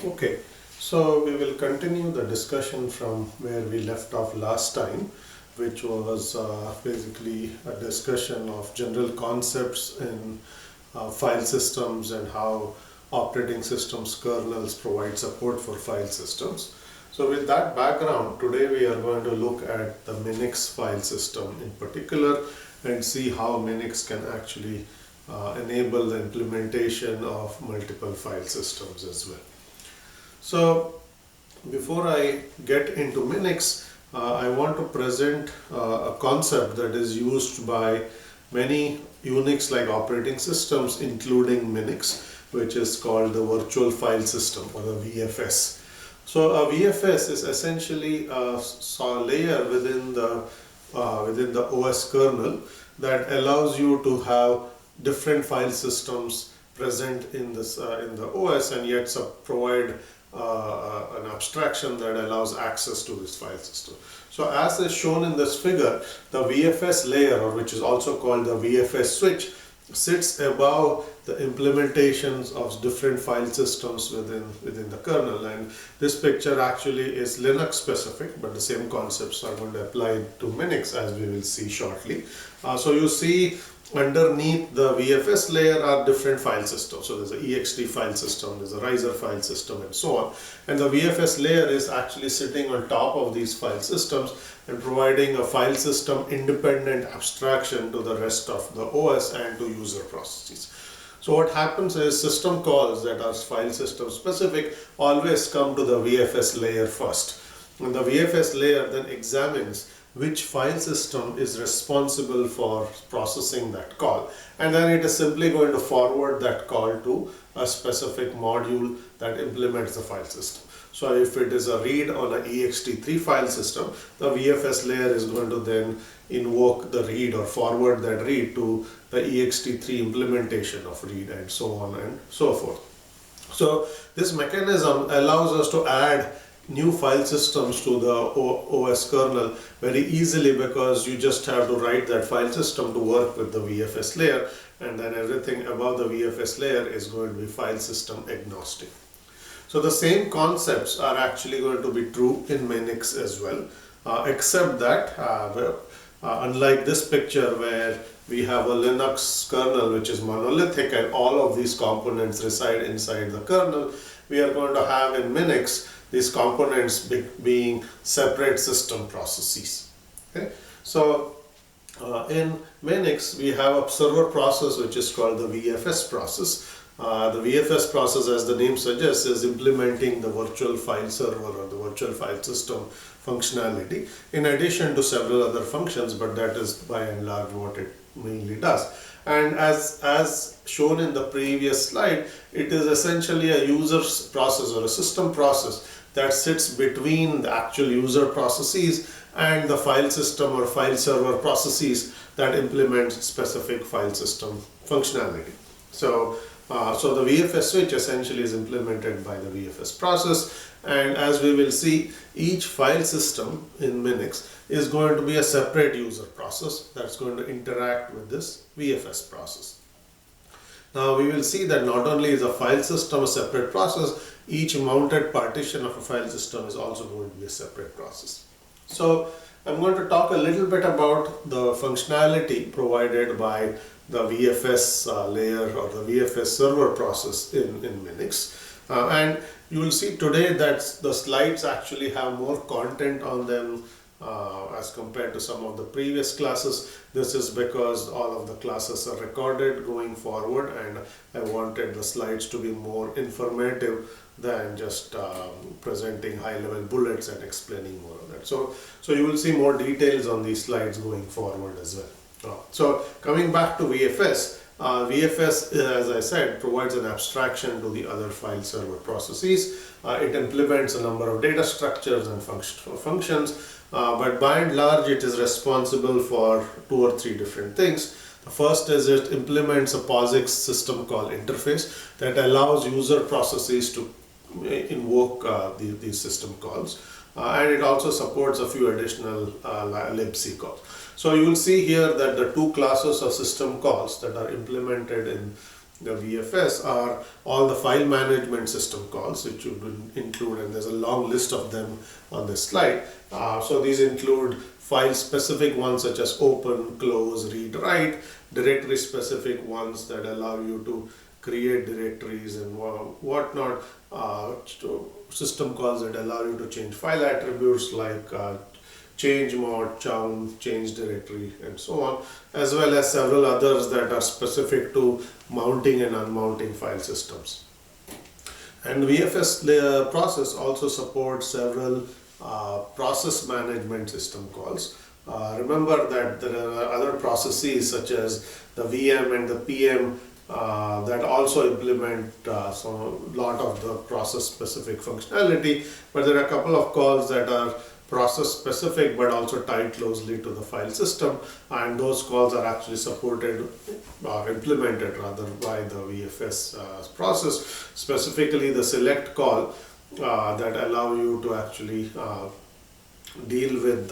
Okay, so we will continue the discussion from where we left off last time, which was basically a discussion of general concepts in file systems and how operating systems kernels provide support for file systems. So with that background, today we are going to look at the Minix file system in particular and see how Minix can actually enable the implementation of multiple file systems as well. So before I get into Minix, I want to present a concept that is used by many Unix-like operating systems, including Minix, which is called the virtual file system, or the VFS. So a VFS is essentially a layer within the OS kernel that allows you to have different file systems present in the OS, and yet provide an abstraction that allows access to this file system. So as is shown in this figure, the VFS layer, or which is also called the VFS switch, sits above the implementations of different file systems within the kernel. And this picture actually is Linux specific, but the same concepts are going to apply to Minix, as we will see shortly. So you see underneath the VFS layer are different file systems. So there's an ext file system, there's a riser file system, and so on. And the VFS layer is actually sitting on top of these file systems and providing a file system independent abstraction to the rest of the OS and to user processes. So what happens is system calls that are file system specific always come to the VFS layer first. And the VFS layer then examines which file system is responsible for processing that call, and then it is simply going to forward that call to a specific module that implements the file system. So if it is a read on an ext3 file system, the VFS layer is going to then invoke the read or forward that read to the ext3 implementation of read, and so on and so forth. So this mechanism allows us to add new file systems to the OS kernel very easily, because you just have to write that file system to work with the VFS layer, and then everything above the VFS layer is going to be file system agnostic. So the same concepts are actually going to be true in Minix as well, except that unlike this picture where we have a Linux kernel which is monolithic and all of these components reside inside the kernel, we are going to have in Minix these components being separate system processes. Okay? So in Minix we have a server process which is called the VFS process. The VFS process, as the name suggests, is implementing the virtual file server or the virtual file system functionality, in addition to several other functions, but that is by and large what it mainly does. And as shown in the previous slide, it is essentially a user process or a system process that sits between the actual user processes and the file system or file server processes that implement specific file system functionality. So the VFS switch essentially is implemented by the VFS process, and as we will see, each file system in Minix is going to be a separate user process that's going to interact with this VFS process. Now we will see that not only is a file system a separate process, each mounted partition of a file system is also going to be a separate process. So I'm going to talk a little bit about the functionality provided by the VFS layer or the VFS server process in Minix. And you will see today that the slides actually have more content on them as compared to some of the previous classes. This is because all of the classes are recorded going forward, and I wanted the slides to be more informative than just presenting high-level bullets and explaining more of that. So you will see more details on these slides going forward as well. So coming back to VFS, VFS, as I said, provides an abstraction to the other file server processes. It implements a number of data structures and functions, but by and large it is responsible for 2 or 3 different things. The first is it implements a POSIX system call interface that allows user processes to invoke these system calls, and it also supports a few additional libc calls. So you will see here that the 2 classes of system calls that are implemented in the VFS are all the file management system calls, which you would include, and there's a long list of them on this slide. So these include file specific ones such as open, close, read, write, directory specific ones that allow you to create directories and whatnot, system calls that allow you to change file attributes like change mod, chown, change directory, and so on, as well as several others that are specific to mounting and unmounting file systems. And VFS process also supports several process management system calls. Remember that there are other processes such as the VM and the PM that also implement a lot of the process specific functionality, but there are a couple of calls that are process specific but also tied closely to the file system, and those calls are actually supported or implemented rather by the VFS process, specifically the select call that allow you to actually deal with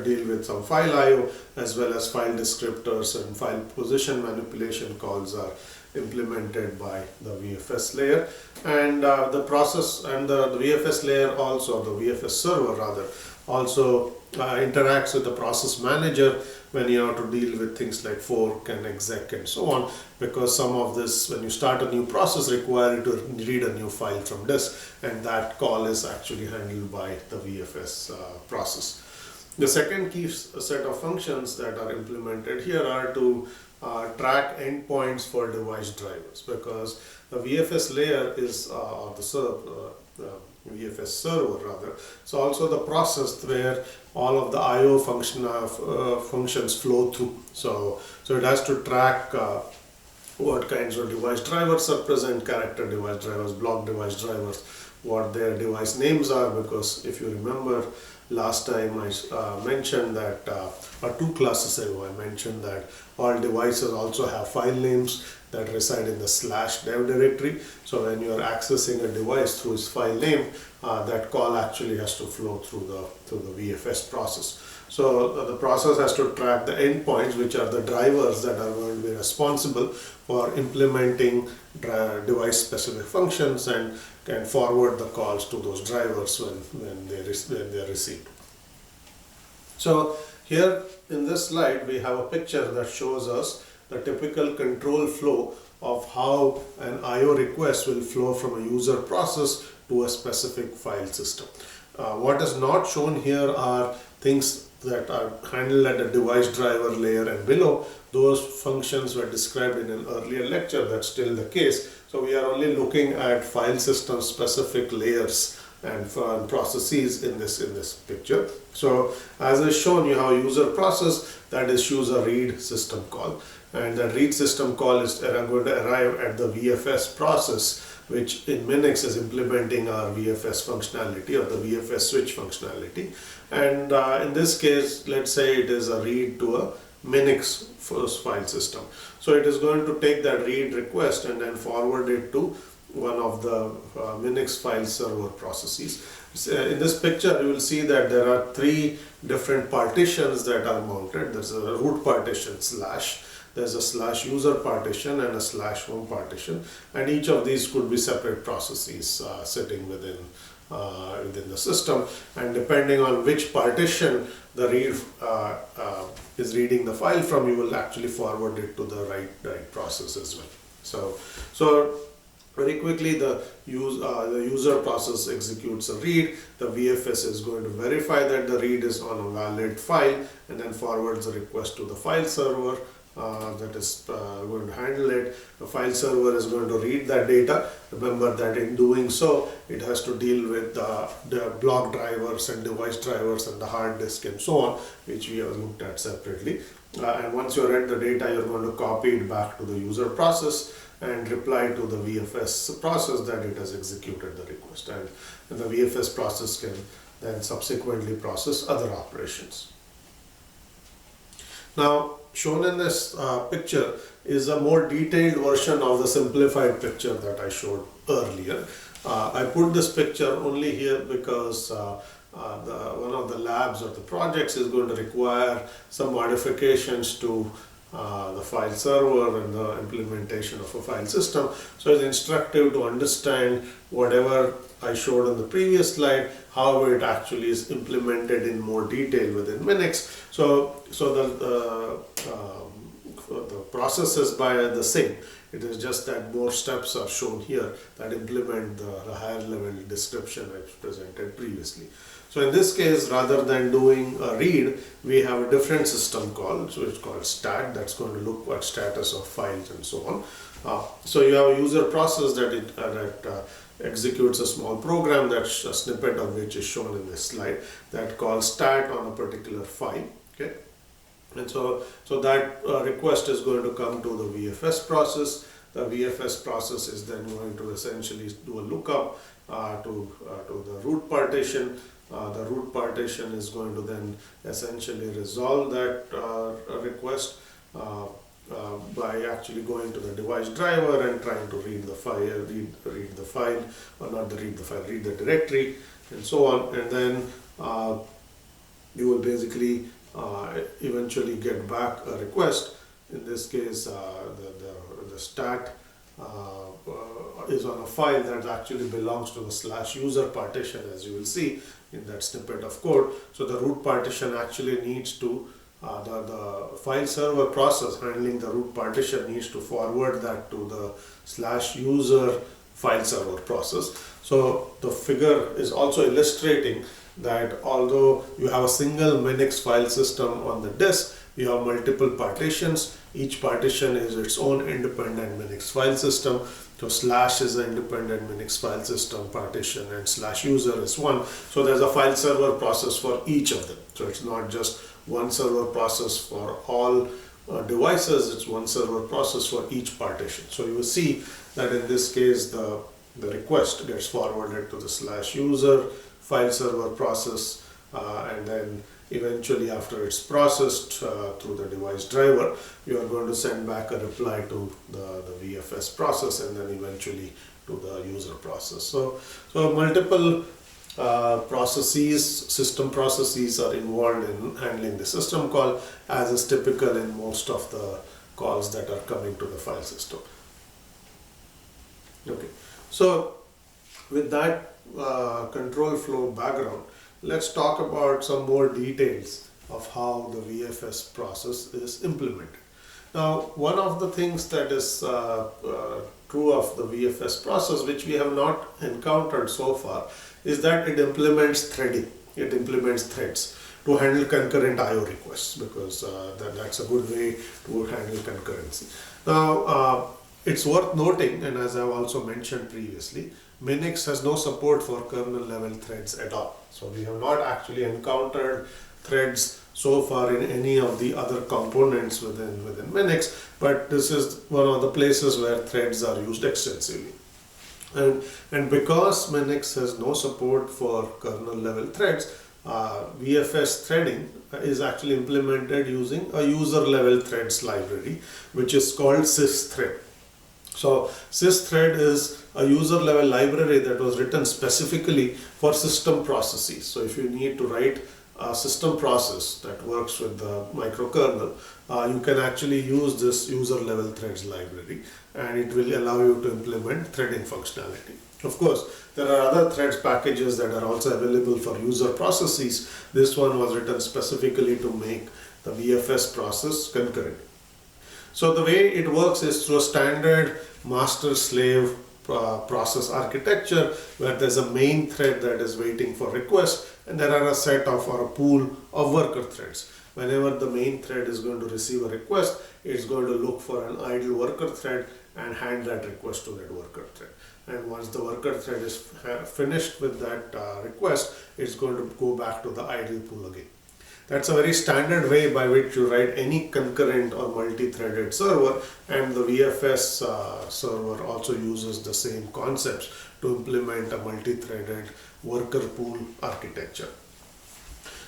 deal with some file IO, as well as file descriptors and file position manipulation calls are implemented by the VFS layer. And the process and the VFS layer also, the VFS server rather, also interacts with the process manager when you have to deal with things like fork and exec and so on, because some of this, when you start a new process, require you to read a new file from disk, and that call is actually handled by the VFS process. The second key set of functions that are implemented here are to track endpoints for device drivers, because the VFS layer is or the VFS server rather, so also the process where all of the IO functions flow through. So it has to track what kinds of device drivers are present, character device drivers, block device drivers, what their device names are, because if you remember last time I mentioned that, or 2 classes ago I mentioned that all devices also have file names that reside in the /dev directory. So when you are accessing a device through its file name, that call actually has to flow through the VFS process. So the process has to track the endpoints, which are the drivers that are going to be responsible for implementing device specific functions, and can forward the calls to those drivers when they are received. So here in this slide we have a picture that shows us the typical control flow of how an IO request will flow from a user process to a specific file system. What is not shown here are things that are handled at the device driver layer and below. Those functions were described in an earlier lecture. That's still the case. So we are only looking at file system specific layers and processes in this picture. So as is shown, you have a user process that issues a read system call, and that read system call is going to arrive at the VFS process, which in Minix is implementing our VFS functionality or the VFS switch functionality. And in this case, let's say it is a read to a Minix first file system. So it is going to take that read request and then forward it to one of the Minix file server processes. In this picture, you will see that there are 3 different partitions that are mounted. There's a root partition /, there's a /user partition and a /home partition, and each of these could be separate processes sitting within the system, and depending on which partition the read is reading the file from, you will actually forward it to the right process as well. So very quickly, the user process executes a read. The VFS is going to verify that the read is on a valid file and then forwards the request to the file server that is going to handle it. The file server is going to read that data. Remember that in doing so, it has to deal with the block drivers and device drivers and the hard disk and so on, which we have looked at separately. And once you read the data, you're going to copy it back to the user process and reply to the VFS process that it has executed the request, and the VFS process can then subsequently process other operations. Now, shown in this picture is a more detailed version of the simplified picture that I showed earlier. I put this picture only here because one of the labs or the projects is going to require some modifications to the file server and the implementation of a file system. So it's instructive to understand whatever I showed on the previous slide, how it actually is implemented in more detail within Minix. So the processes are the same. It is just that more steps are shown here that implement the higher level description I presented previously. So in this case, rather than doing a read, we have a different system call, so it's called stat, that's going to look at status of files and so on. So you have a user process that executes a small program, that's a snippet of which is shown in this slide, that calls stat on a particular file. Okay. And so that request is going to come to the VFS process. The VFS process is then going to essentially do a lookup to the root partition. The root partition is going to then essentially resolve that request by actually going to the device driver and trying to read the file, read the file, or not read the file, read the directory, and so on. And then you will basically eventually get back a request. In this case, the stat is on a file that actually belongs to the /user partition, as you will see in that snippet of code. So the root partition actually needs to, the file server process handling the root partition needs to forward that to the /user file server process. So the figure is also illustrating that although you have a single Minix file system on the disk, you have multiple partitions. Each partition is its own independent Minix file system. So / is an independent Minix file system partition and /user is one. So there's a file server process for each of them. So it's not just one server process for all devices, it's one server process for each partition. So you will see that in this case the request gets forwarded to the /user file server process, and then eventually after it's processed through the device driver, you are going to send back a reply to the VFS process and then eventually to the user process. So multiple system processes are involved in handling the system call, as is typical in most of the calls that are coming to the file system. Okay, so with that control flow background, let's talk about some more details of how the VFS process is implemented. Now, one of the things that is true of the VFS process, which we have not encountered so far, is that it implements threading. It implements threads to handle concurrent I/O requests, because that's a good way to handle concurrency. Now, it's worth noting, and as I've also mentioned previously, Minix has no support for kernel level threads at all. So we have not actually encountered threads so far in any of the other components within Minix, but this is one of the places where threads are used extensively. And because Minix has no support for kernel level threads, VFS threading is actually implemented using a user level threads library, which is called systhread. So systhread is a user level library that was written specifically for system processes. So if you need to write a system process that works with the microkernel, you can actually use this user level threads library, and it will allow you to implement threading functionality. Of course, there are other threads packages that are also available for user processes. This one was written specifically to make the VFS process concurrent. So the way it works is through a standard master-slave process architecture, where there's a main thread that is waiting for request, and there are a set of, or a pool of worker threads. Whenever the main thread is going to receive a request, it's going to look for an idle worker thread and hand that request to that worker thread. And once the worker thread is finished with that request, it's going to go back to the idle pool again. That's a very standard way by which you write any concurrent or multi-threaded server, and the VFS server also uses the same concepts to implement a multi-threaded worker pool architecture.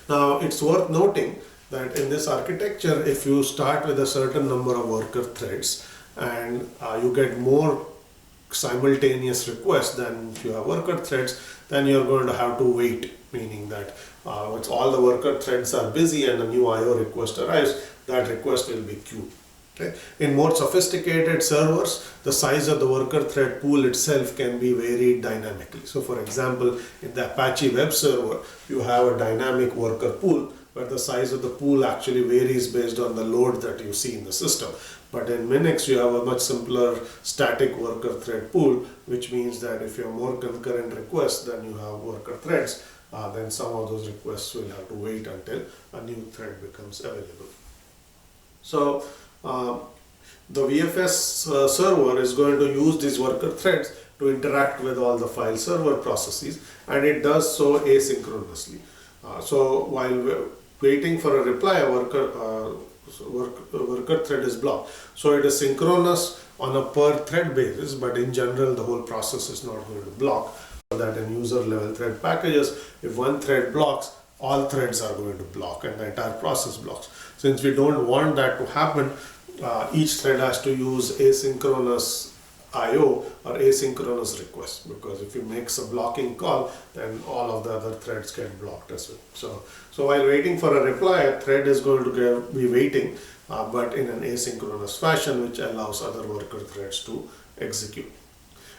Now, it's worth noting that in this architecture, if you start with a certain number of worker threads and you get more simultaneous requests, then if you have worker threads, then you're going to have to wait, meaning that once all the worker threads are busy and a new IO request arrives, that request will be queued. Okay. In more sophisticated servers, the size of the worker thread pool itself can be varied dynamically. So for example, in the Apache web server, you have a dynamic worker pool where the size of the pool actually varies based on the load that you see in the system. But in Minix, you have a much simpler static worker thread pool, which means that if you have more concurrent requests than you have worker threads, then some of those requests will have to wait until a new thread becomes available. So the VFS server is going to use these worker threads to interact with all the file server processes, and it does so asynchronously. So while waiting for a reply, a worker thread is blocked. So it is synchronous on a per thread basis, but in general the whole process is not going to block. So that in user level thread packages, if one thread blocks, all threads are going to block and the entire process blocks. Since we don't want that to happen, each thread has to use asynchronous IO or asynchronous request, because if you make a blocking call, then all of the other threads get blocked as well. So while waiting for a reply, a thread is going to be waiting, but in an asynchronous fashion, which allows other worker threads to execute.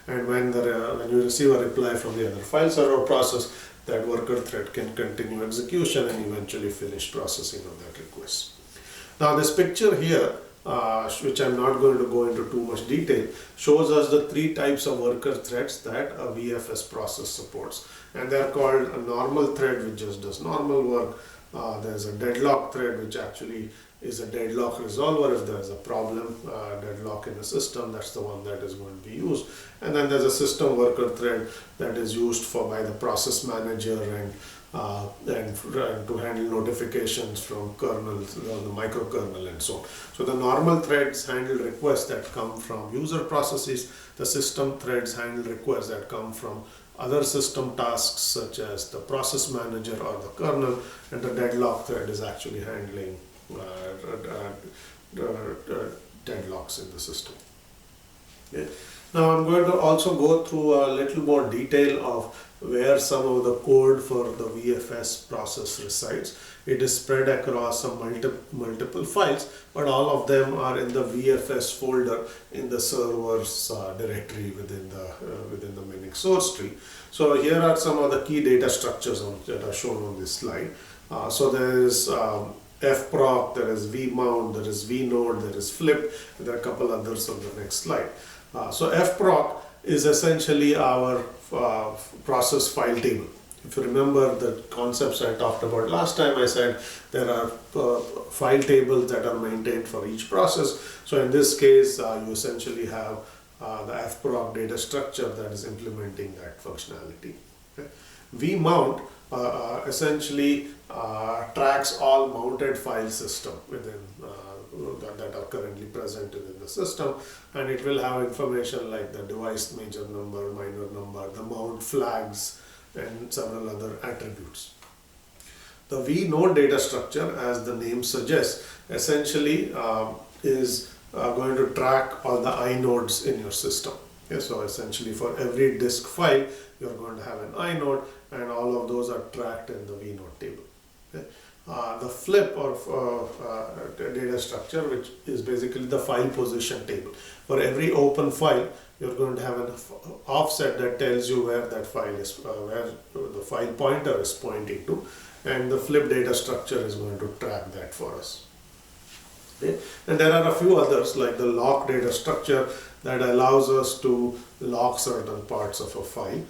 And when you receive a reply from the other file server process, that worker thread can continue execution and eventually finish processing of that request. Now this picture here, which I'm not going to go into too much detail, shows us the three types of worker threads that a VFS process supports. And they're called a normal thread, which just does normal work. There's a deadlock thread, which actually is a deadlock resolver. If there's a problem, deadlock in the system, that's the one that is going to be used. And then there's a system worker thread that is used by the process manager and to handle notifications from kernels, the microkernel and so on. So the normal threads handle requests that come from user processes. The system threads handle requests that come from other system tasks such as the process manager or the kernel, and the deadlock thread is actually handling deadlocks in the system. Okay. Now I'm going to also go through a little more detail of where some of the code for the VFS process resides. It is spread across some multiple files, but all of them are in the VFS folder in the server's directory within the Minix source tree. So here are some of the key data structures that are shown on this slide. So there is fproc, there is vmount, there is vnode, there is flip, and there are a couple others on the next slide. So fproc is essentially our process file table. If you remember the concepts I talked about last time, I said there are file tables that are maintained for each process. So in this case, you essentially have the fproc data structure that is implementing that functionality. Okay. vmount essentially tracks all mounted file system within that are currently present within the system, and it will have information like the device major number, minor number, the mount flags, and several other attributes. The vnode data structure, as the name suggests, essentially is going to track all the inodes in your system. Okay, so essentially for every disk file, you're going to have an inode, and all of those are tracked in the vnode table. Okay. The flip or data structure, which is basically the file position table. For every open file, you're going to have an offset that tells you where that file is, where the file pointer is pointing to, and the flip data structure is going to track that for us. Okay. And there are a few others like the lock data structure that allows us to lock certain parts of a file.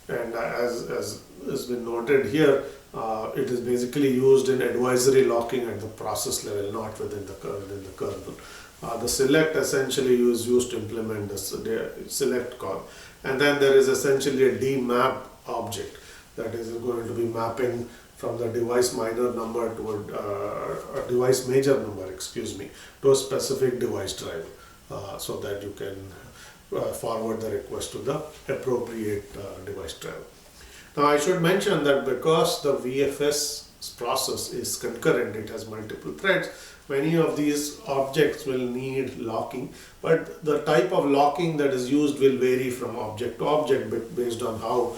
And as has been noted here, it is basically used in advisory locking at the process level, not within the kernel. The select essentially is used to implement the select call. And then there is essentially a demap object that is going to be mapping from the device minor number to a device major number, to a specific device driver, so that you can forward the request to the appropriate device driver. Now I should mention that because the VFS process is concurrent, it has multiple threads, many of these objects will need locking, but the type of locking that is used will vary from object to object based on how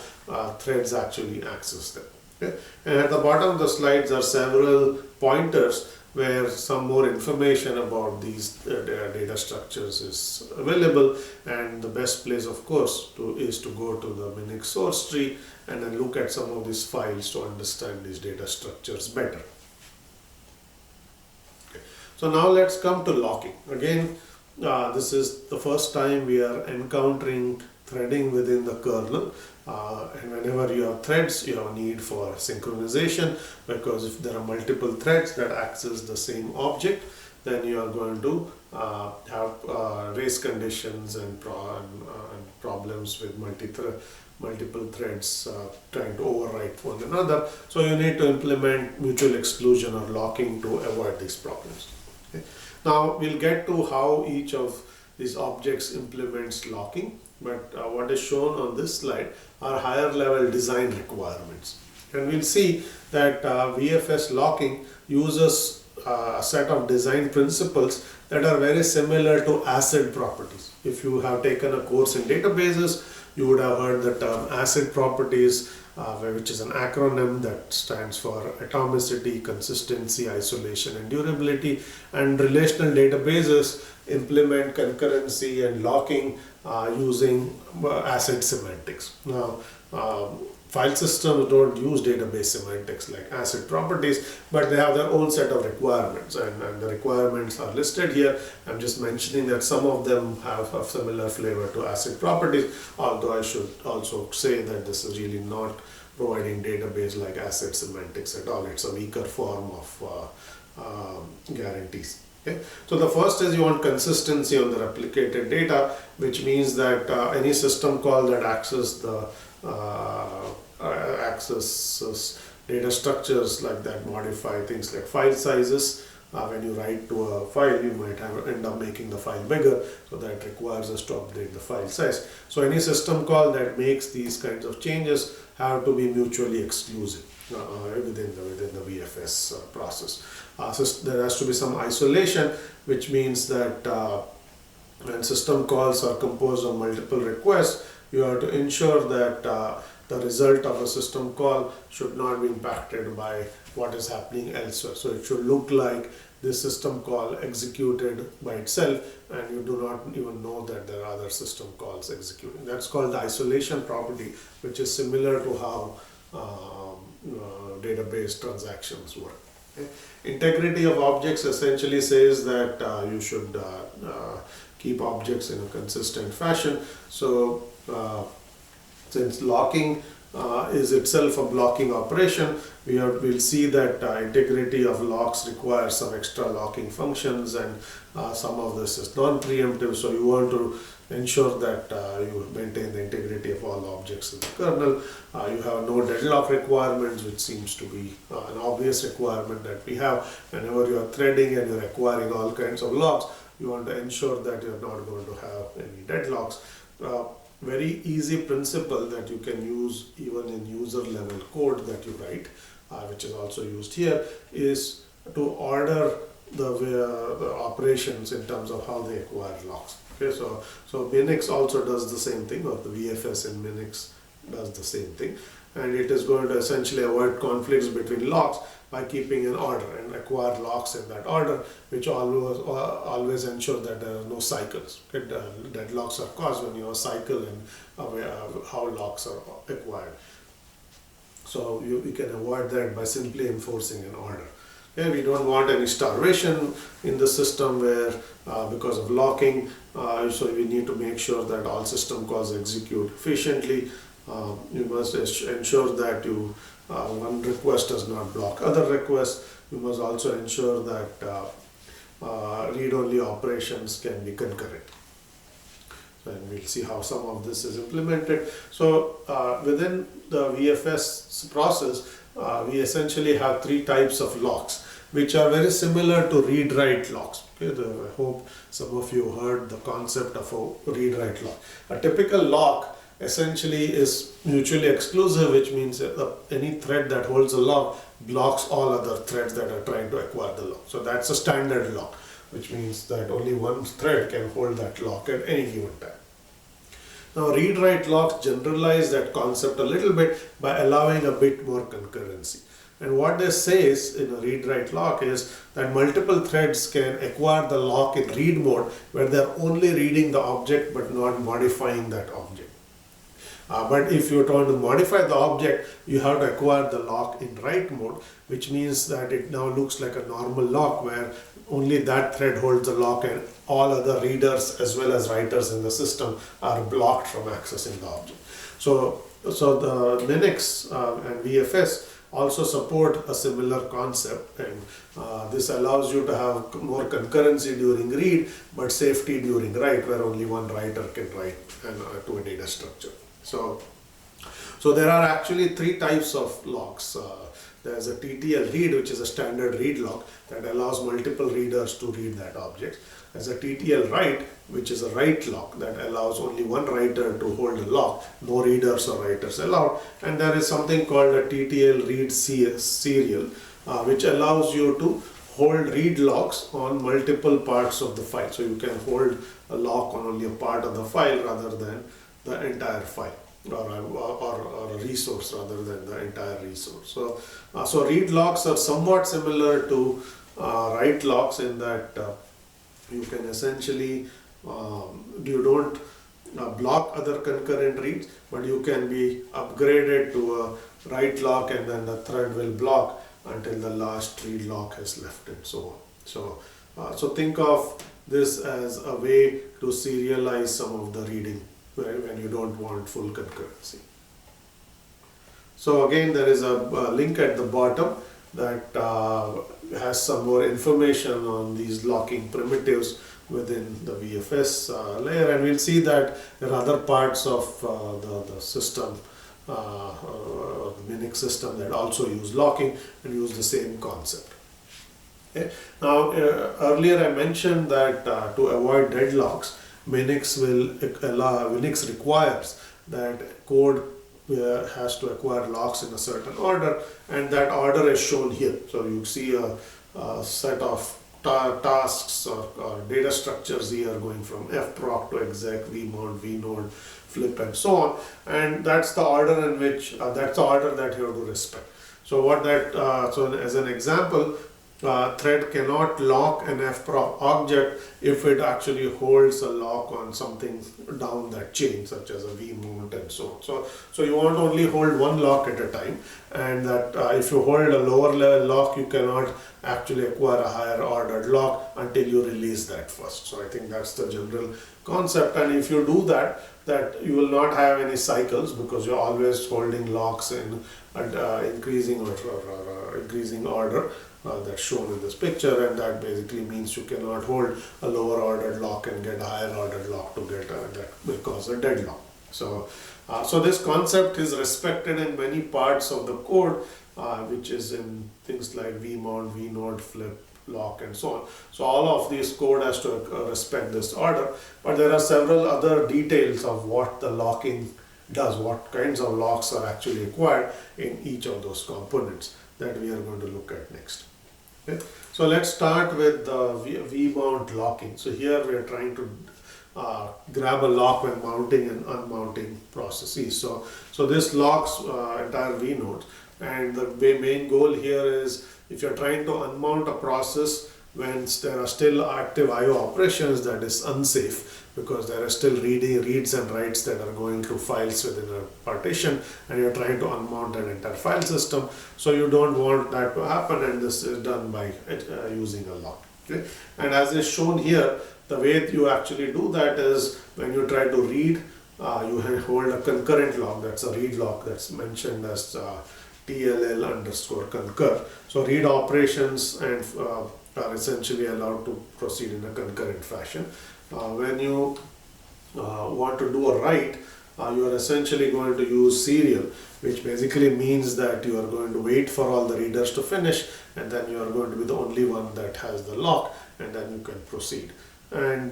threads actually access them. Okay? And at the bottom of the slides are several pointers where some more information about these data structures is available, and the best place of course is to go to the Minix source tree and then look at some of these files to understand these data structures better. Okay. So now let's come to locking. Again, this is the first time we are encountering threading within the kernel, and whenever you have threads, you have a need for synchronization, because if there are multiple threads that access the same object, then you are going to have race conditions and problems with multiple threads trying to overwrite one another. So you need to implement mutual exclusion or locking to avoid these problems. Okay. Now we'll get to how each of these objects implements locking, but what is shown on this slide are higher level design requirements. And we'll see that VFS locking uses a set of design principles that are very similar to ACID properties. If you have taken a course in databases, you would have heard the term ACID properties, which is an acronym that stands for atomicity, consistency, isolation, and durability. And relational databases implement concurrency and locking using ACID semantics. Now, file systems don't use database semantics like ACID properties, but they have their own set of requirements, and the requirements are listed here. I'm just mentioning that some of them have a similar flavor to ACID properties, although I should also say that this is really not providing database like ACID semantics at all. It's a weaker form of guarantees. Okay. So the first is you want consistency on the replicated data, which means that any system call that accesses data structures like that modify things like file sizes. When you write to a file, you might end up making the file bigger, so that requires us to update the file size. So any system call that makes these kinds of changes have to be mutually exclusive within the VFS process. So there has to be some isolation, which means that when system calls are composed of multiple requests, you have to ensure that the result of a system call should not be impacted by what is happening elsewhere. So it should look like this system call executed by itself, and you do not even know that there are other system calls executing. That's called the isolation property, which is similar to how database transactions work. Okay. Integrity of objects essentially says that you should keep objects in a consistent fashion. So since locking is itself a blocking operation, we'll see that integrity of locks requires some extra locking functions, and some of this is non-preemptive. So you want to ensure that you maintain the integrity of all objects in the kernel. You have no deadlock requirements, which seems to be an obvious requirement that we have. Whenever you are threading and you're acquiring all kinds of locks, you want to ensure that you're not going to have any deadlocks. Very easy principle that you can use even in user level code that you write, which is also used here, is to order the operations in terms of how they acquire locks. Okay, so Minix also does the same thing, or the VFS in Minix does the same thing, and it is going to essentially avoid conflicts between locks by keeping an order and acquire locks in that order, which always ensure that there are no cycles. Okay? Deadlocks are caused when you have a cycle in how locks are acquired. So we can avoid that by simply enforcing an order. Okay? We don't want any starvation in the system where because of locking, so we need to make sure that all system calls execute efficiently. You must ensure that one request does not block other requests. You must also ensure that read-only operations can be concurrent. And we'll see how some of this is implemented. So within the VFS process, we essentially have three types of locks, which are very similar to read-write locks. Okay, I hope some of you heard the concept of a read-write lock. A typical lock essentially is mutually exclusive, which means any thread that holds a lock blocks all other threads that are trying to acquire the lock. So that's a standard lock, which means that only one thread can hold that lock at any given time. Now, read-write locks generalize that concept a little bit by allowing a bit more concurrency. And what this says in a read-write lock is that multiple threads can acquire the lock in read mode, where they're only reading the object but not modifying that object. But if you're trying to modify the object, you have to acquire the lock in write mode, which means that it now looks like a normal lock where only that thread holds the lock and all other readers as well as writers in the system are blocked from accessing the object. So the Minix and VFS also support a similar concept, and this allows you to have more concurrency during read but safety during write, where only one writer can write to a data structure. So there are actually three types of locks. There's a TTL read, which is a standard read lock that allows multiple readers to read that object. There's a TTL write, which is a write lock that allows only one writer to hold a lock, no readers or writers allowed. And there is something called a TTL read serial, which allows you to hold read locks on multiple parts of the file. So you can hold a lock on only a part of the file rather than the entire file, or a resource rather than the entire resource. So read locks are somewhat similar to write locks in that you can essentially, you don't block other concurrent reads, but you can be upgraded to a write lock, and then the thread will block until the last read lock has left, and so on. So think of this as a way to serialize some of the reading when you don't want full concurrency. So again, there is a link at the bottom that has some more information on these locking primitives within the VFS layer, and we'll see that there are other parts of the system, the Minix system, that also use locking and use the same concept. Okay. Now, earlier I mentioned that to avoid deadlocks, Minix requires that code has to acquire locks in a certain order, and that order is shown here. So you see a set of tasks or data structures here going from fproc to exec, vmount, vnode, flip, and so on. And that's the order in which that's the order that you have to respect. So what that so as an example, thread cannot lock an fproc object if it actually holds a lock on something down that chain, such as a vmount and so on. So you want to only hold one lock at a time, and that if you hold a lower level lock, you cannot actually acquire a higher ordered lock until you release that first. So I think that's the general concept, and if you do that you will not have any cycles, because you're always holding locks in increasing or increasing order. That's shown in this picture, and that basically means you cannot hold a lower ordered lock and get a higher ordered lock to get that will cause a deadlock. So this concept is respected in many parts of the code, which is in things like vmount, vnode, flip, lock, and so on. So all of these code has to respect this order, but there are several other details of what the locking does, what kinds of locks are actually acquired in each of those components that we are going to look at next. Okay. So let's start with the vmount locking. So here we are trying to grab a lock when mounting and unmounting processes. So this locks entire vnode, and the main goal here is if you're trying to unmount a process when there are still active IO operations, that is unsafe, because there are still reads and writes that are going to files within a partition, and you're trying to unmount an entire file system. So you don't want that to happen, and this is done by using a lock. Okay? And as is shown here, the way you actually do that is when you try to read, you hold a concurrent lock. That's a read lock that's mentioned as TLL_concur. So read operations and are essentially allowed to proceed in a concurrent fashion. When you want to do a write, you are essentially going to use serial, which basically means that you are going to wait for all the readers to finish, and then you are going to be the only one that has the lock, and then you can proceed. And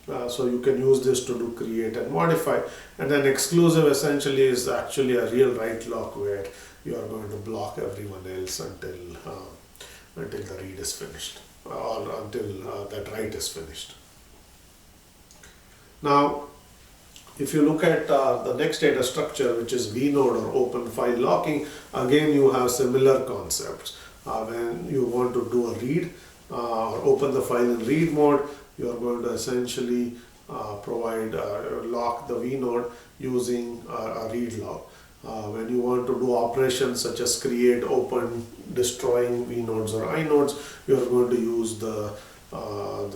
So you can use this to do create and modify. And then exclusive essentially is actually a real write lock where you are going to block everyone else until the read is finished, or until that write is finished. Now, if you look at the next data structure, which is vnode or open file locking, again you have similar concepts. When you want to do a read or open the file in read mode, you are going to essentially provide lock the vnode using a read lock. When you want to do operations such as create, open, destroying vnodes or inodes, you are going to use the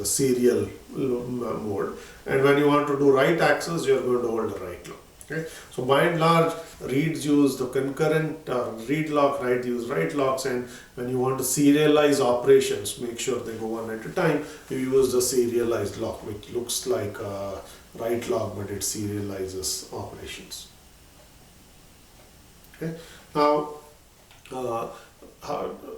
serial mode. And when you want to do write access, you are going to hold the write lock. Okay? So by and large, reads use the concurrent read lock, write use write locks, and when you want to serialize operations, make sure they go one at a time, you use the serialized lock, which looks like a write lock, but it serializes operations. Okay? Now,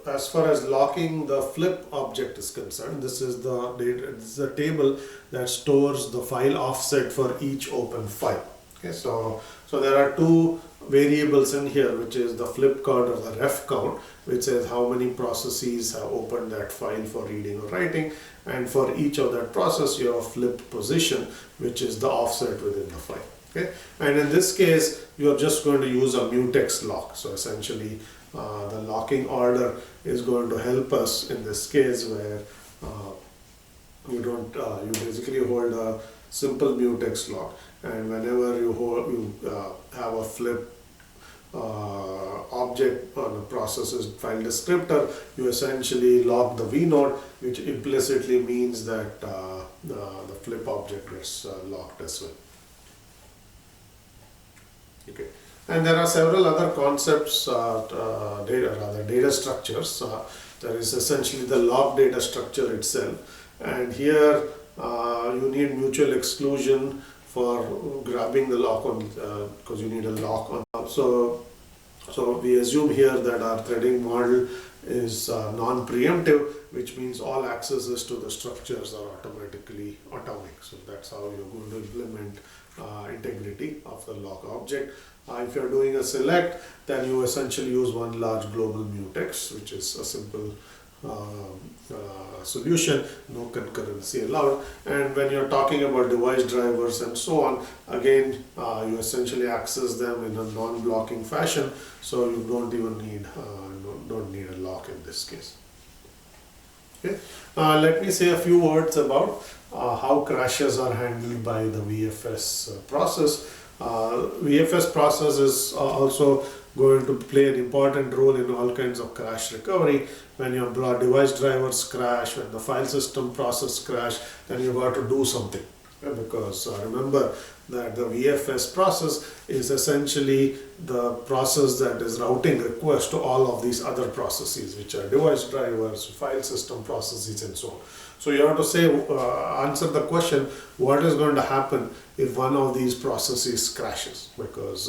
as far as locking the flip object is concerned, this is the table that stores the file offset for each open file. Okay, so there are two variables in here, which is the flip count or the ref count, which says how many processes have opened that file for reading or writing, and for each of that process you have flip position, which is the offset within the file. Okay, and in this case you are just going to use a mutex lock. So essentially the locking order is going to help us in this case, where you basically hold a simple mutex lock, and whenever you have a flip object on a process's file descriptor, you essentially lock the vnode, which implicitly means that the flip object gets locked as well. Okay. And there are several other concepts, data structures. There is essentially the log data structure itself, and here you need mutual exclusion for grabbing the lock on, because you need a lock on. So we assume here that our threading model is non-preemptive, which means all accesses to the structures are automatically atomic. So that's how you're going to implement integrity of the lock object. If you're doing a select, then you essentially use one large global mutex, which is a simple solution, no concurrency allowed. And when you're talking about device drivers and so on, again you essentially access them in a non-blocking fashion, so you don't even need a lock in this case. Okay. Let me say a few words about how crashes are handled by the VFS process. VFS process is also going to play an important role in all kinds of crash recovery. When your device drivers crash, when the file system process crash, then you got to do something. Because remember that the VFS process is essentially the process that is routing requests to all of these other processes, which are device drivers, file system processes, and so on. So you have to say, answer the question, what is going to happen if one of these processes crashes? Because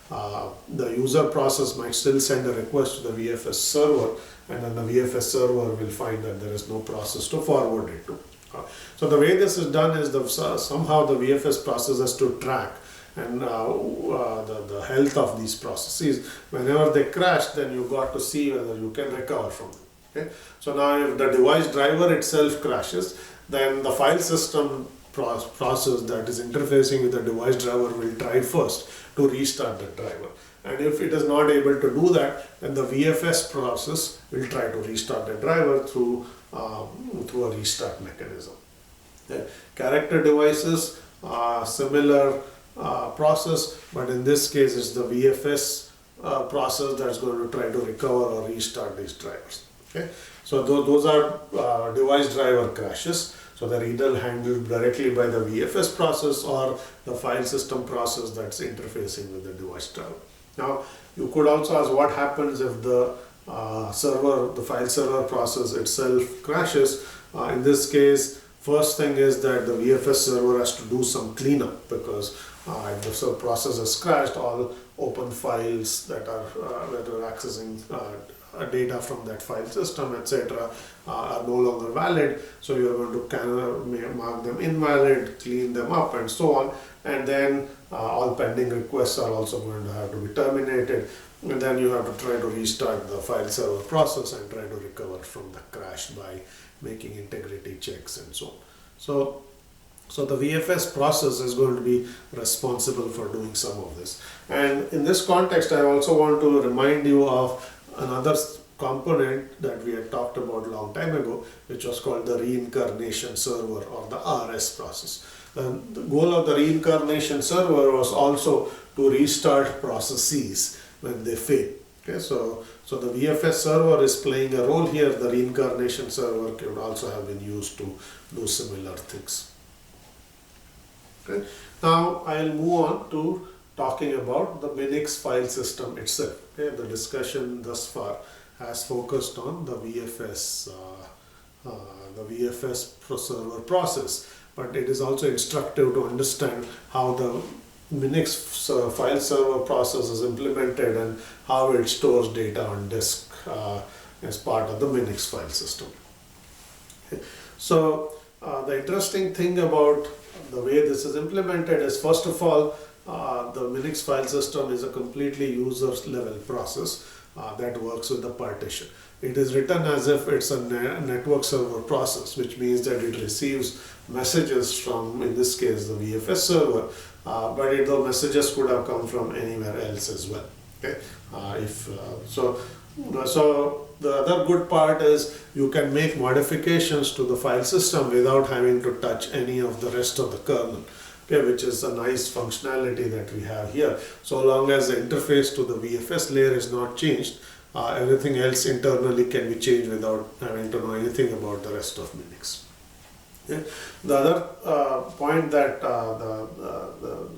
the user process might still send a request to the VFS server, and then the VFS server will find that there is no process to forward it to. So the way this is done is somehow the VFS process has to track and the health of these processes. Whenever they crash, then you got to see whether you can recover from them. Okay? So now if the device driver itself crashes, then the file system process that is interfacing with the device driver will try first to restart the driver. And if it is not able to do that, then the VFS process will try to restart the driver through a restart mechanism. Character devices, similar process, but in this case it's the VFS process that's going to try to recover or restart these drivers. Okay? So those are device driver crashes. So they're either handled directly by the VFS process or the file system process that's interfacing with the device driver. Now, you could also ask what happens if the file server process itself crashes. In this case, first thing is that the VFS server has to do some cleanup, because if the process has crashed, all open files that are accessing data from that file system, etc., are no longer valid. So you are going to kind of mark them invalid, clean them up, and so on. And then all pending requests are also going to have to be terminated. And then you have to try to restart the file server process and try to recover from the crash by making integrity checks and so on. So the VFS process is going to be responsible for doing some of this. And in this context, I also want to remind you of another component that we had talked about a long time ago, which was called the reincarnation server, or the RS process. And the goal of the reincarnation server was also to restart processes when they fail. Okay, so the VFS server is playing a role here. The reincarnation server could also have been used to do similar things. Okay. Now I'll move on to talking about the Minix file system itself. Okay. The discussion thus far has focused on the VFS server process, but it is also instructive to understand how the Minix file server process is implemented and how it stores data on disk as part of the Minix file system. Okay. So the interesting thing about the way this is implemented is, first of all, the Minix file system is a completely user level process that works with the partition. It is written as if it's a network server process, which means that it receives messages from, in this case, the VFS server, but the messages could have come from anywhere else as well. Okay, so the other good part is you can make modifications to the file system without having to touch any of the rest of the kernel. Okay, which is a nice functionality that we have here. So long as the interface to the VFS layer is not changed, everything else internally can be changed without having to know anything about the rest of Minix. Okay. The other point that the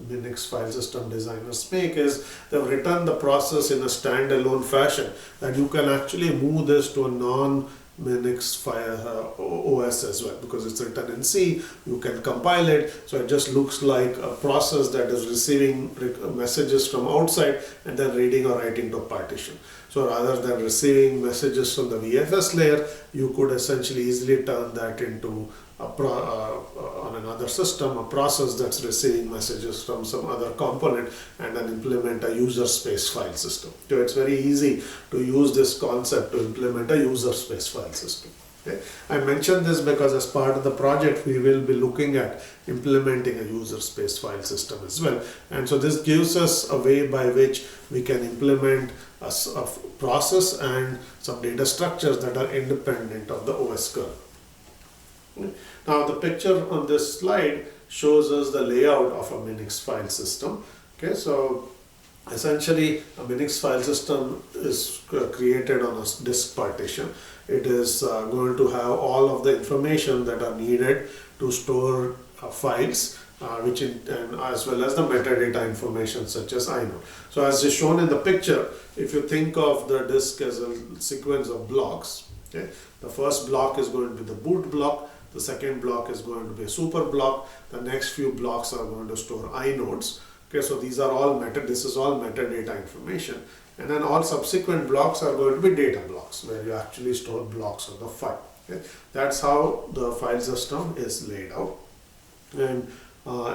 Minix file system designers make is they've written the process in a standalone fashion that you can actually move this to a non-Minix file OS as well, because it's written in C. You can compile it, so it just looks like a process that is receiving messages from outside and then reading or writing to a partition. So rather than receiving messages from the VFS layer, you could essentially easily turn that into on another system, a process that's receiving messages from some other component, and then implement a user space file system. So it's very easy to use this concept to implement a user space file system. Okay. I mentioned this because as part of the project we will be looking at implementing a user space file system as well, and so this gives us a way by which we can implement a process and some data structures that are independent of the OS kernel. Now the picture on this slide shows us the layout of a Minix file system. Okay, so essentially a Minix file system is created on a disk partition. It is going to have all of the information that are needed to store files, and as well as the metadata information such as Inode. So as is shown in the picture, if you think of the disk as a sequence of blocks, okay, the first block is going to be the boot block. The second block is going to be a Superblock. The next few blocks are going to store inodes. Okay, so these are all this is all metadata information. And then all subsequent blocks are going to be data blocks, where you actually store blocks of the file. Okay, that's how the file system is laid out. And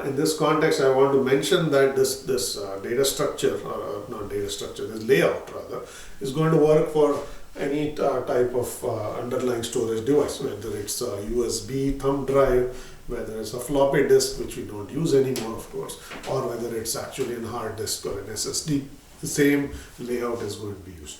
in this context, I want to mention that this data structure, or not data structure, this layout rather, is going to work for any type of underlying storage device, whether it's a USB thumb drive, whether it's a floppy disk, which we don't use anymore of course, or whether it's actually a hard disk or an SSD, the same layout is going to be used.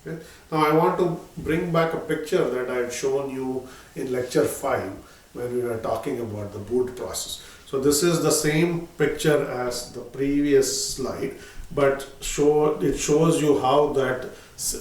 Okay. Now I want to bring back a picture that I had shown you in lecture 5 when we were talking about the boot process. So this is the same picture as the previous slide, but it shows you how that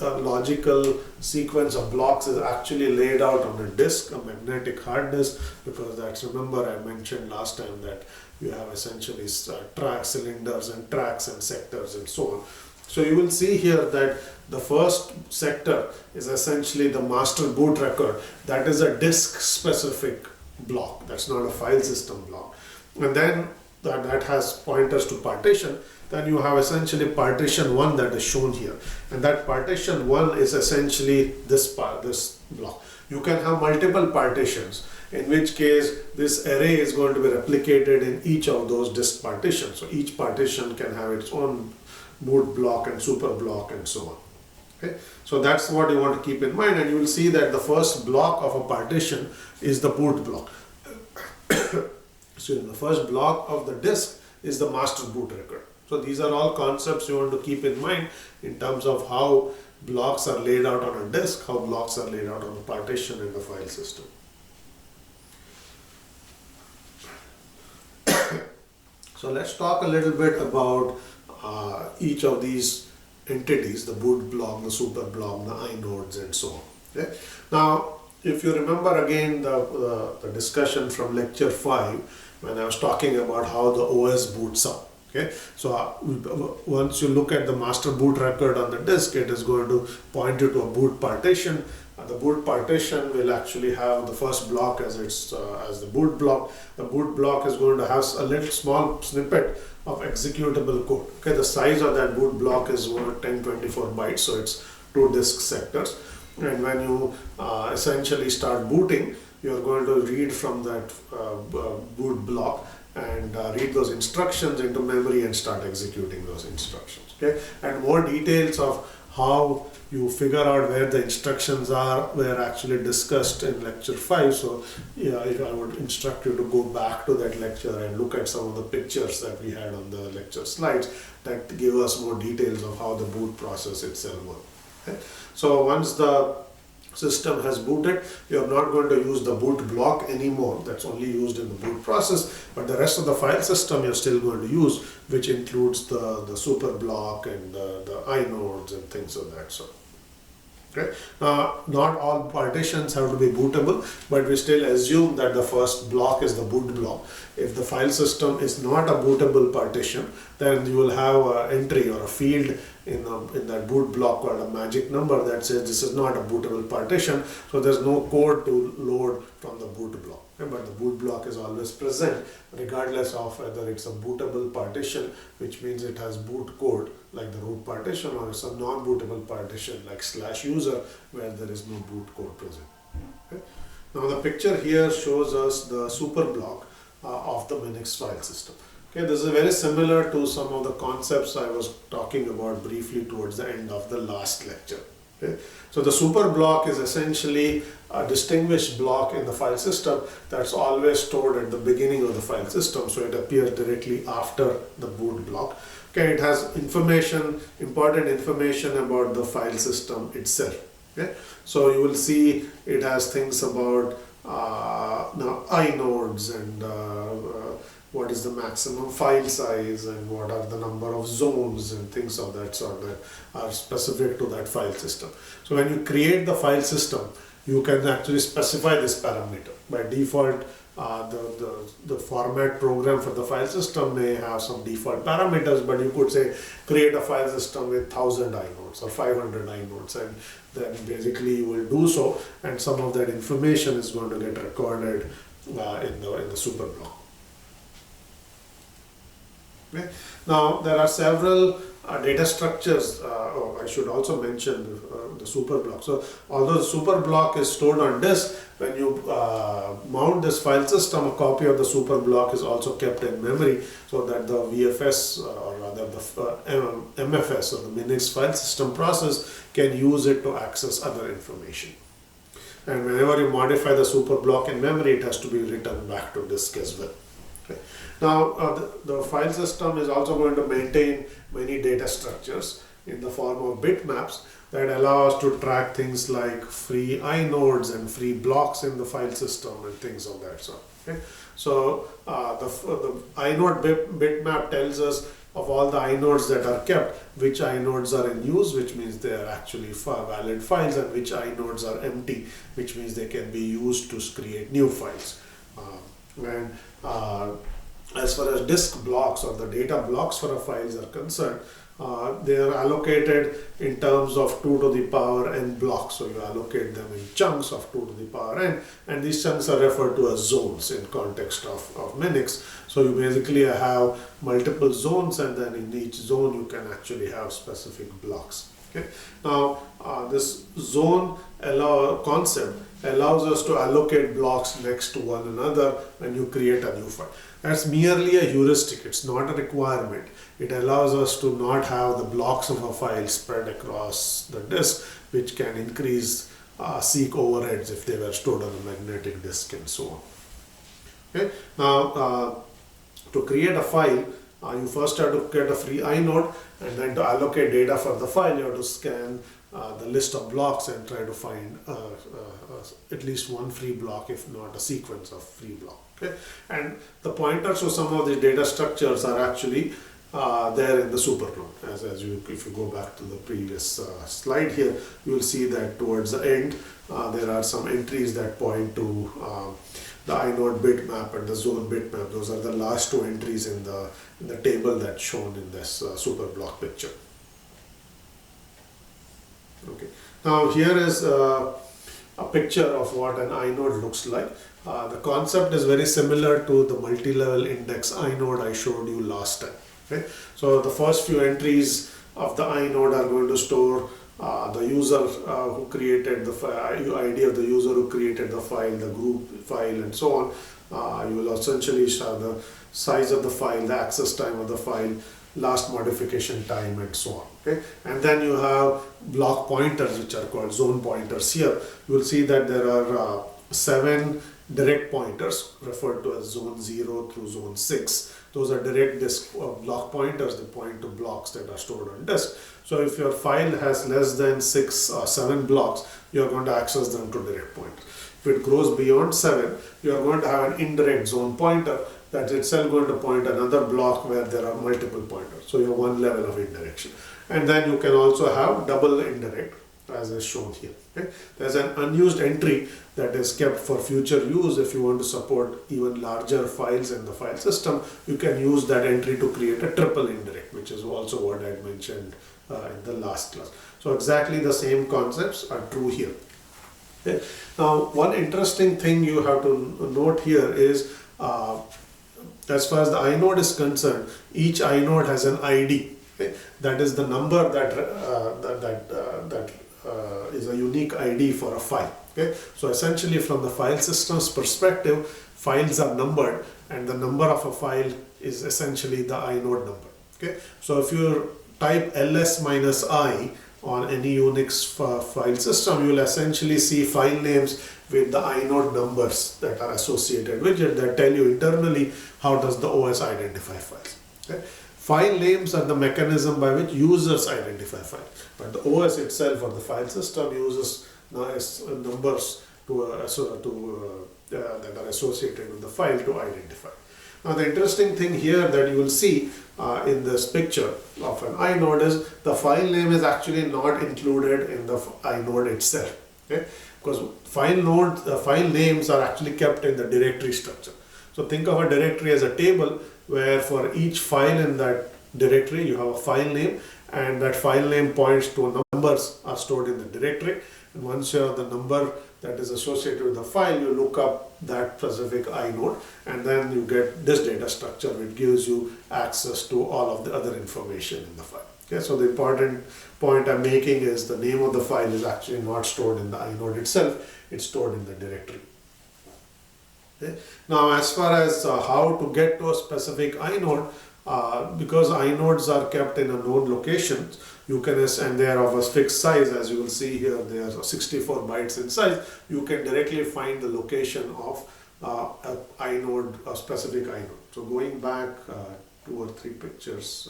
logical sequence of blocks is actually laid out on a disk, a magnetic hard disk, because that's, remember I mentioned last time that you have essentially track cylinders and tracks and sectors and so on. So you will see here that the first sector is essentially the master boot record. That is a disk specific block, that's not a file system block. And then that has pointers to partition, then you have essentially partition 1 that is shown here, and that partition 1 is essentially this block. You can have multiple partitions, in which case this array is going to be replicated in each of those disk partitions. So each partition can have its own boot block and super block and so on. Okay, so that's what you want to keep in mind, and you will see that the first block of a partition is the boot block. So the first block of the disk is the master boot record. So these are all concepts you want to keep in mind in terms of how blocks are laid out on a disk, how blocks are laid out on a partition in the file system. So let's talk a little bit about each of these entities, the boot block, the super block, the inodes and so on. Okay? Now, if you remember again the discussion from lecture 5, when I was talking about how the OS boots up. Okay, so once you look at the master boot record on the disk, it is going to point you to a boot partition. The boot partition will actually have the first block as the boot block. The boot block is going to have a little small snippet of executable code. Okay, the size of that boot block is 1024 bytes, so it's 2 disk sectors. And when you essentially start booting, you are going to read from that boot block and read those instructions into memory and start executing those instructions. Okay, and more details of how you figure out where the instructions are were actually discussed in lecture 5. So yeah, I would instruct you to go back to that lecture and look at some of the pictures that we had on the lecture slides that give us more details of how the boot process itself works. Okay? So once the system has booted, you are not going to use the boot block anymore. That's only used in the boot process, but the rest of the file system you're still going to use, which includes the super block and the inodes and things of that sort. Okay. Not all partitions have to be bootable, but we still assume that the first block is the boot block. If the file system is not a bootable partition, then you will have an entry or a field in that boot block called a magic number that says this is not a bootable partition, so there's no code to load from the boot block. Okay, but the boot block is always present regardless of whether it's a bootable partition, which means it has boot code like the root partition, or it's a non-bootable partition like /user where there is no boot code present. Okay. Now the picture here shows us the super block of the Minix file system. Okay, this is very similar to some of the concepts I was talking about briefly towards the end of the last lecture. Okay. So the super block is essentially a distinguished block in the file system that's always stored at the beginning of the file system, so it appears directly after the boot block. Okay, it has important information about the file system itself. Okay, so you will see it has things about now inodes and what is the maximum file size and what are the number of zones and things of that sort that are specific to that file system. So when you create the file system, you can actually specify this parameter. By default, the format program for the file system may have some default parameters, but you could say create a file system with 1000 inodes or 500 inodes, and then basically you will do so, and some of that information is going to get recorded in the super block. Okay. Now there are several data structures. I should also mention the super block. So although the super block is stored on disk, when you mount this file system, a copy of the super block is also kept in memory, so that the VFS or rather the MFS or the Minix file system process can use it to access other information. And whenever you modify the super block in memory, it has to be written back to disk as well. Okay. Now the file system is also going to maintain many data structures in the form of bitmaps that allow us to track things like free inodes and free blocks in the file system and things of that sort. Okay. So the inode bitmap tells us of all the inodes that are kept, which inodes are in use, which means they are actually valid files, and which inodes are empty, which means they can be used to create new files. as far as disk blocks or the data blocks for a files are concerned, they are allocated in terms of 2 to the power n blocks. So you allocate them in chunks of 2 to the power n, and these chunks are referred to as zones in context of Minix. So you basically have multiple zones, and then in each zone you can actually have specific blocks. Okay. Now this zone concept allows us to allocate blocks next to one another when you create a new file. That's merely a heuristic, it's not a requirement. It allows us to not have the blocks of a file spread across the disk, which can increase seek overheads if they were stored on a magnetic disk and so on. Okay. Now to create a file, you first have to get a free inode, and then to allocate data for the file you have to scan the list of blocks and try to find at least one free block, if not a sequence of free blocks. Okay. And the pointers to some of the data structures are actually there in the Superblock. If you go back to the previous slide here, you will see that towards the end there are some entries that point to the inode bitmap and the zone bitmap. Those are the last two entries in the table that's shown in this Superblock picture. Okay. Now here is a picture of what an inode looks like. The concept is very similar to the multi-level index inode I showed you last time. Okay. So the first few entries of the inode are going to store the user who created the file, ID of the user who created the file, the group file, and so on. You will essentially have the size of the file, the access time of the file, last modification time, and so on. Okay. And then you have block pointers, which are called zone pointers here. You will see that there are 7 direct pointers referred to as zone 0 through zone 6. Those are direct disk block pointers. They point to blocks that are stored on disk. So if your file has less than 6 or 7 blocks, you are going to access them to direct pointers. If it grows beyond 7, you are going to have an indirect zone pointer that's itself going to point another block where there are multiple pointers. So you have one level of indirection. And then you can also have double indirect, as is shown here. Okay. There's an unused entry that is kept for future use. If you want to support even larger files in the file system, you can use that entry to create a triple indirect, which is also what I mentioned in the last class. So exactly the same concepts are true here. Okay. Now one interesting thing you have to note here is as far as the inode is concerned, each inode has an ID. Okay. That is the number that is a unique ID for a file. Okay. So essentially from the file system's perspective, files are numbered, and the number of a file is essentially the inode number. Okay. So if you type ls-i on any Unix file system, you will essentially see file names with the inode numbers that are associated with it that tell you internally how does the OS identify files. Okay. File names are the mechanism by which users identify files, but the OS itself or the file system uses numbers that are associated with the file to identify. Now the interesting thing here that you will see in this picture of an inode is the file name is actually not included in the inode itself. Okay? Because file names are actually kept in the directory structure. So think of a directory as a table where for each file in that directory you have a file name, and that file name points to numbers are stored in the directory. And once you have the number that is associated with the file, you look up that specific inode, and then you get this data structure which gives you access to all of the other information in the file. Okay, so the important point I'm making is the name of the file is actually not stored in the inode itself, it's stored in the directory. Okay. Now as far as how to get to a specific inode, because inodes are kept in a known location, you can, and they are of a fixed size, as you will see here, they are 64 bytes in size, you can directly find the location of a specific inode. So going back 2 or 3 pictures,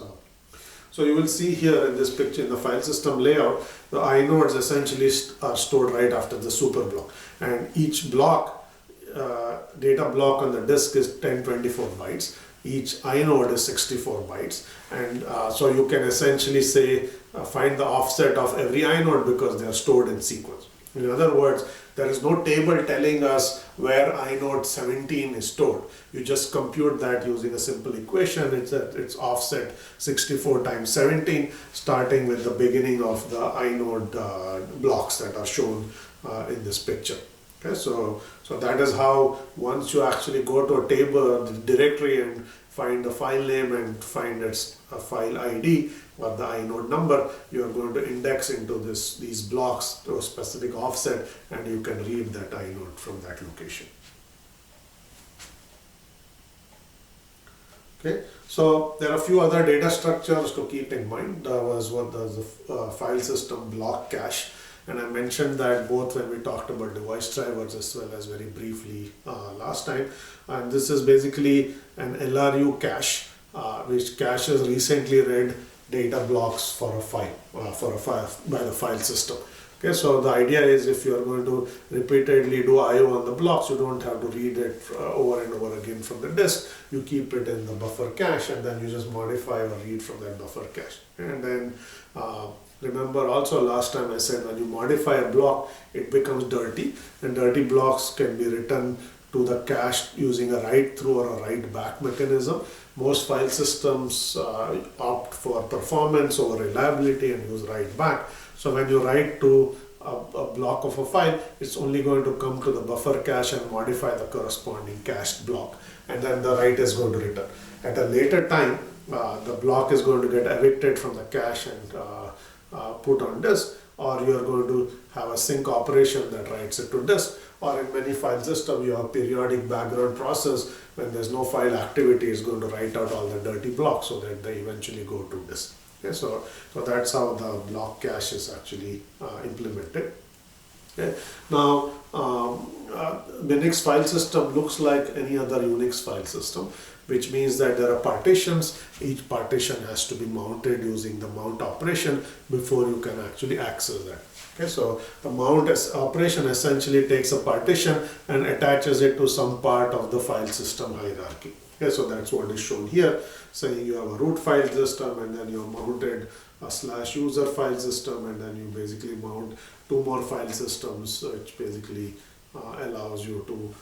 so you will see here in this picture in the file system layout, the inodes essentially are stored right after the Superblock, and each block, data block on the disk is 1024 bytes. Each inode is 64 bytes, and so you can essentially say find the offset of every inode because they are stored in sequence. In other words, there is no table telling us where inode 17 is stored. You just compute that using a simple equation. It's offset 64 times 17, starting with the beginning of the inode blocks that are shown in this picture. Okay, so that is how once you actually go to a table, the directory, and find the file name and find its file ID or the inode number, you are going to index into these blocks to a specific offset, and you can read that inode from that location. Okay, so there are a few other data structures to keep in mind. There was the file system block cache, and I mentioned that both when we talked about device drivers as well as very briefly last time. And this is basically an LRU cache which caches recently read data blocks for a file by the file system. Okay, so the idea is if you are going to repeatedly do I/O on the blocks, you don't have to read it over and over again from the disk. You keep it in the buffer cache, and then you just modify or read from that buffer cache. And then remember also last time I said when you modify a block, it becomes dirty, and dirty blocks can be written to the cache using a write through or a write back mechanism. Most file systems opt for performance over reliability and use write back. So when you write to a block of a file, it's only going to come to the buffer cache and modify the corresponding cached block, and then the write is going to return. At a later time, the block is going to get evicted from the cache and put on disk, or you are going to have a sync operation that writes it to disk, or in many file systems you have periodic background process. When there's no file activity, it's going to write out all the dirty blocks so that they eventually go to disk. Okay, so that's how the block cache is actually implemented. Okay. Now, Minix file system looks like any other Unix file system, which means that there are partitions. Each partition has to be mounted using the mount operation before you can actually access that. Okay, so the mount operation essentially takes a partition and attaches it to some part of the file system hierarchy. Okay, so that's what is shown here, saying you have a root file system, and then you have mounted a /user file system, and then you basically mount two more file systems, which basically allows you to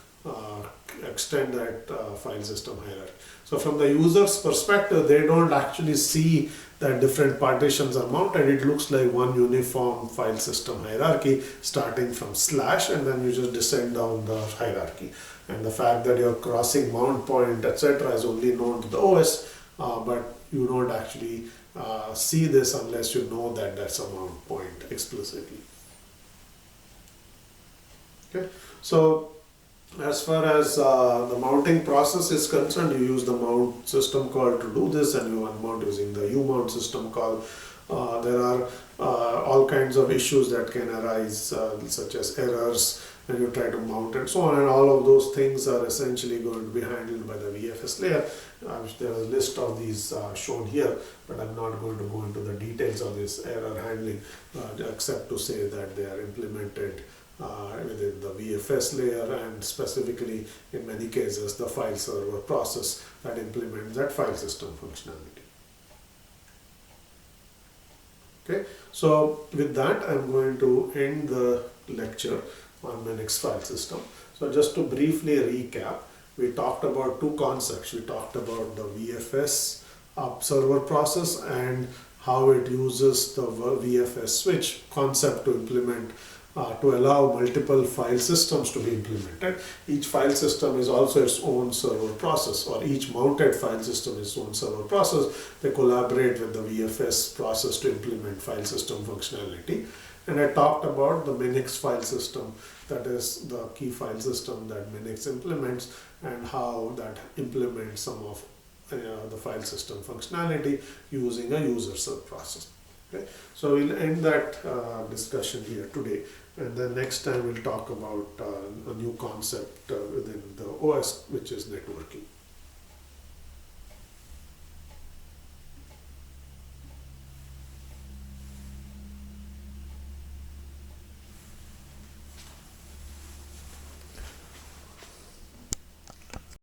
extend that file system hierarchy. So from the user's perspective, they don't actually see that different partitions are mounted. It looks like one uniform file system hierarchy starting from / and then you just descend down the hierarchy. And the fact that you're crossing mount point, etc. is only known to the OS, but you don't actually see this unless you know that that's a mount point explicitly. Okay, so as far as the mounting process is concerned, you use the mount system call to do this, and you unmount using the umount system call. There are all kinds of issues that can arise, such as errors when you try to mount and so on, and all of those things are essentially going to be handled by the VFS layer. There is a list of these shown here, but I'm not going to go into the details of this error handling, except to say that they are implemented within the VFS layer, and specifically in many cases the file server process that implements that file system functionality. Okay, so with that I'm going to end the lecture on Minix file system. So just to briefly recap, we talked about two concepts. We talked about the VFS server process and how it uses the VFS switch concept to implement to allow multiple file systems to be implemented. Each file system is also its own server process, or each mounted file system is its own server process. They collaborate with the VFS process to implement file system functionality. And I talked about the Minix file system, that is the key file system that Minix implements, and how that implements some of the file system functionality using a user serve process. Okay, so we'll end that discussion here today, and then next time we'll talk about a new concept within the OS, which is networking.